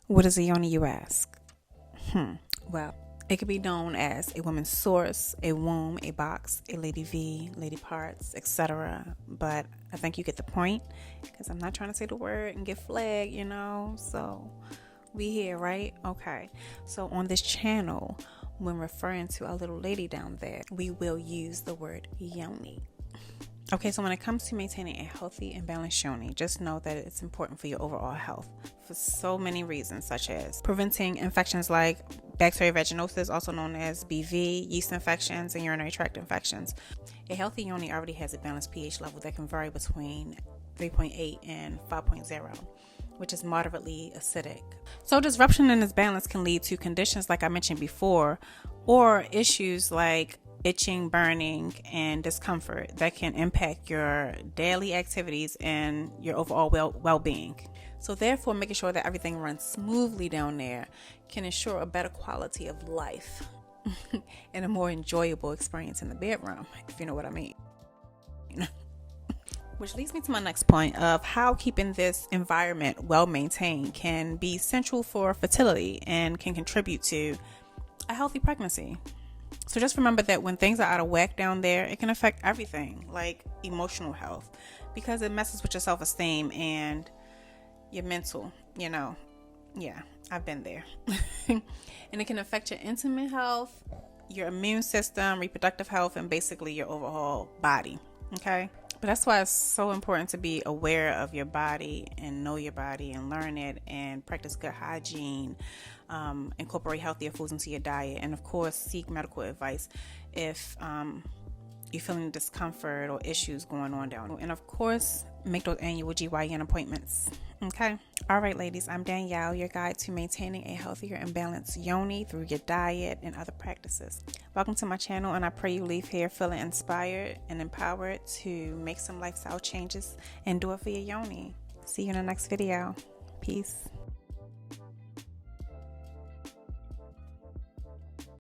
What is a yoni, you ask? Well, it could be known as a woman's source, a womb, a box, a lady V, lady parts, etc. But I think you get the point, because I'm not trying to say the word and get flagged, So we here, right? Okay. So on this channel, when referring to our little lady down there, we will use the word yoni. Okay, so when it comes to maintaining a healthy and balanced yoni, just know that it's important for your overall health for so many reasons, such as preventing infections like bacterial vaginosis, also known as BV, yeast infections, and urinary tract infections. A healthy yoni already has a balanced pH level that can vary between 3.8 and 5.0, which is moderately acidic. So disruption in this balance can lead to conditions like I mentioned before, or issues like itching, burning, and discomfort that can impact your daily activities and your overall well-being. So therefore, making sure that everything runs smoothly down there can ensure a better quality of life and a more enjoyable experience in the bedroom, if you know what I mean. Which leads me to my next point of how keeping this environment well maintained can be central for fertility and can contribute to a healthy pregnancy. So just remember that when things are out of whack down there, it can affect everything, like emotional health, because it messes with your self-esteem and your mental, Yeah, I've been there. And it can affect your intimate health, your immune system, reproductive health, and basically your overall body, okay? But that's why it's so important to be aware of your body and know your body and learn it and practice good hygiene, incorporate healthier foods into your diet, and of course seek medical advice if you're feeling discomfort or issues going on down. And of course, make those annual GYN appointments. Okay. All right, ladies, I'm Danielle, your guide to maintaining a healthier and balanced yoni through your diet and other practices. Welcome to my channel, and I pray you leave here feeling inspired and empowered to make some lifestyle changes and do it for your yoni. See you in the next video. Peace.